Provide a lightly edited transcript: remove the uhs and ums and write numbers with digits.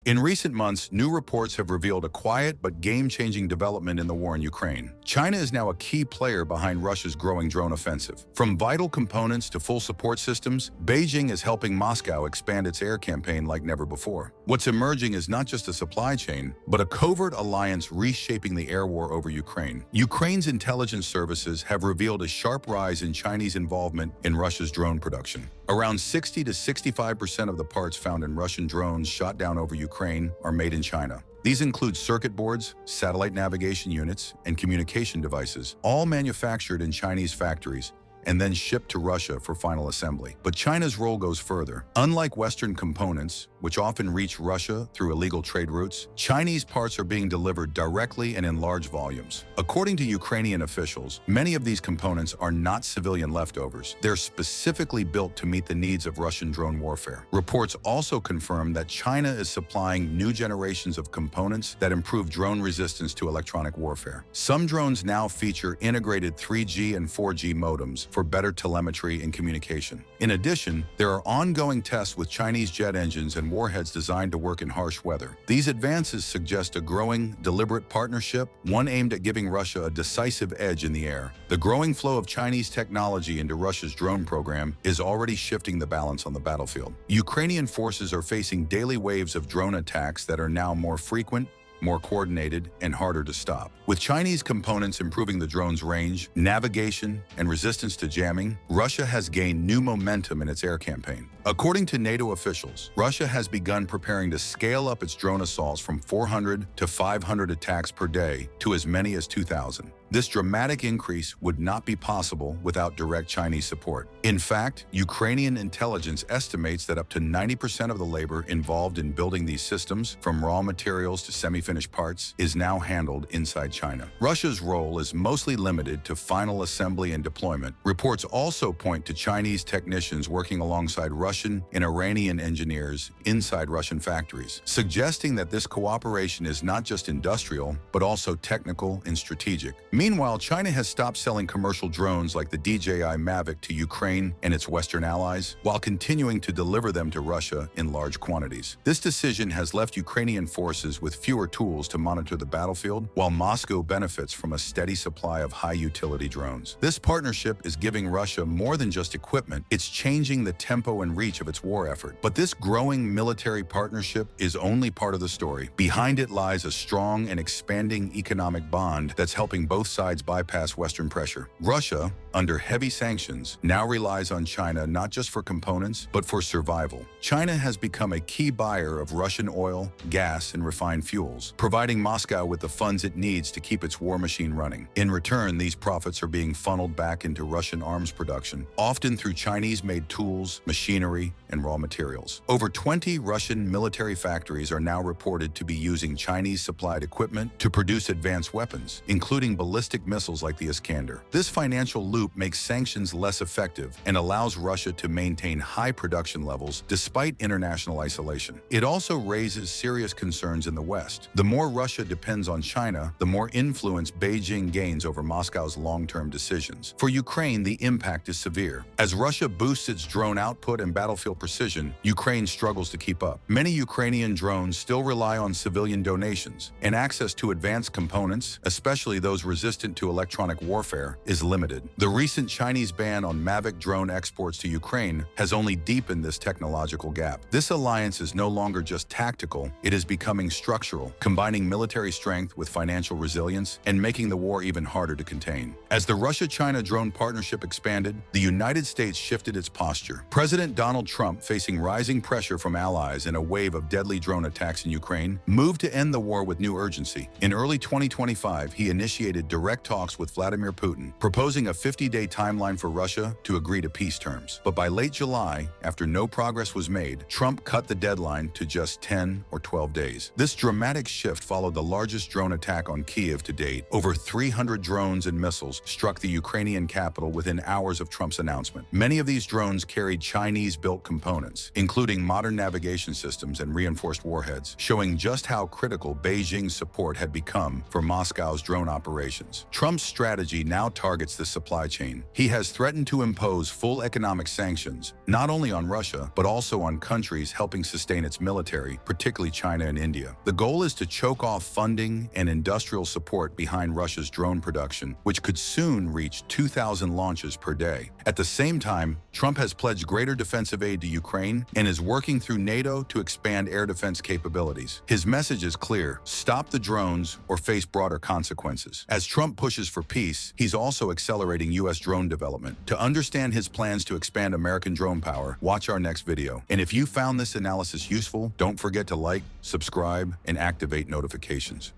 In recent months, new reports have revealed a quiet but game-changing development in the war in Ukraine. China is now a key player behind Russia's growing drone offensive. From vital components to full support systems, Beijing is helping Moscow expand its air campaign like never before. What's emerging is not just a supply chain, but a covert alliance reshaping the air war over Ukraine. Ukraine's intelligence services have revealed a sharp rise in Chinese involvement in Russia's drone production. Around 60 to 65% of the parts found in Russian drones shot down over Ukraine are made in China. These include circuit boards, satellite navigation units, and communication devices, all manufactured in Chinese factories and then shipped to Russia for final assembly. But China's role goes further. Unlike Western components, which often reach Russia through illegal trade routes, Chinese parts are being delivered directly and in large volumes. According to Ukrainian officials, many of these components are not civilian leftovers. They're specifically built to meet the needs of Russian drone warfare. Reports also confirm that China is supplying new generations of components that improve drone resistance to electronic warfare. Some drones now feature integrated 3G and 4G modems for better telemetry and communication. In addition, there are ongoing tests with Chinese jet engines and warheads designed to work in harsh weather. These advances suggest a growing, deliberate partnership, one aimed at giving Russia a decisive edge in the air. The growing flow of Chinese technology into Russia's drone program is already shifting the balance on the battlefield. Ukrainian forces are facing daily waves of drone attacks that are now more frequent, more coordinated, and harder to stop. With Chinese components improving the drone's range, navigation, and resistance to jamming, Russia has gained new momentum in its air campaign. According to NATO officials, Russia has begun preparing to scale up its drone assaults from 400 to 500 attacks per day to as many as 2,000. This dramatic increase would not be possible without direct Chinese support. In fact, Ukrainian intelligence estimates that up to 90% of the labor involved in building these systems, from raw materials to semi-finished parts, is now handled inside China. Russia's role is mostly limited to final assembly and deployment. Reports also point to Chinese technicians working alongside Russian and Iranian engineers inside Russian factories, suggesting that this cooperation is not just industrial, but also technical and strategic. Meanwhile, China has stopped selling commercial drones like the DJI Mavic to Ukraine and its Western allies, while continuing to deliver them to Russia in large quantities. This decision has left Ukrainian forces with fewer tools to monitor the battlefield, while Moscow benefits from a steady supply of high-utility drones. This partnership is giving Russia more than just equipment, it's changing the tempo and reach of its war effort. But this growing military partnership is only part of the story. Behind it lies a strong and expanding economic bond that's helping both sides bypass Western pressure. Russia, under heavy sanctions, now relies on China not just for components, but for survival. China has become a key buyer of Russian oil, gas, and refined fuels, providing Moscow with the funds it needs to keep its war machine running. In return, these profits are being funneled back into Russian arms production, often through Chinese-made tools, machinery, and raw materials. Over 20 Russian military factories are now reported to be using Chinese-supplied equipment to produce advanced weapons, including ballistic missiles like the Iskander. This financial loop makes sanctions less effective and allows Russia to maintain high production levels despite international isolation. It also raises serious concerns in the West. The more Russia depends on China, the more influence Beijing gains over Moscow's long-term decisions. For Ukraine, the impact is severe. As Russia boosts its drone output and battlefield precision, Ukraine struggles to keep up. Many Ukrainian drones still rely on civilian donations, and access to advanced components, especially those resistant to electronic warfare, is limited. The recent Chinese ban on Mavic drone exports to Ukraine has only deepened this technological gap. This alliance is no longer just tactical, it is becoming structural, combining military strength with financial resilience and making the war even harder to contain. As the Russia-China drone partnership expanded, the United States shifted its posture. President Donald Trump, facing rising pressure from allies and a wave of deadly drone attacks in Ukraine, moved to end the war with new urgency. In early 2025, he initiated direct talks with Vladimir Putin, proposing a 50-day timeline for Russia to agree to peace terms. But by late July, after no progress was made, Trump cut the deadline to just 10 or 12 days. This dramatic shift followed the largest drone attack on Kyiv to date. Over 300 drones and missiles struck the Ukrainian capital within hours of Trump's announcement. Many of these drones carried Chinese-built components, including modern navigation systems and reinforced warheads, showing just how critical Beijing's support had become for Moscow's drone operations. Trump's strategy now targets the supply chain. He has threatened to impose full economic sanctions, not only on Russia, but also on countries helping sustain its military, particularly China and India. The goal is to choke off funding and industrial support behind Russia's drone production, which could soon reach 2,000 launches per day. At the same time, Trump has pledged greater defensive aid to Ukraine and is working through NATO to expand air defense capabilities. His message is clear: stop the drones or face broader consequences. As Trump pushes for peace, he's also accelerating U.S. drone development. To understand his plans to expand American drone power, watch our next video. And if you found this analysis useful, don't forget to like, subscribe, and activate notifications.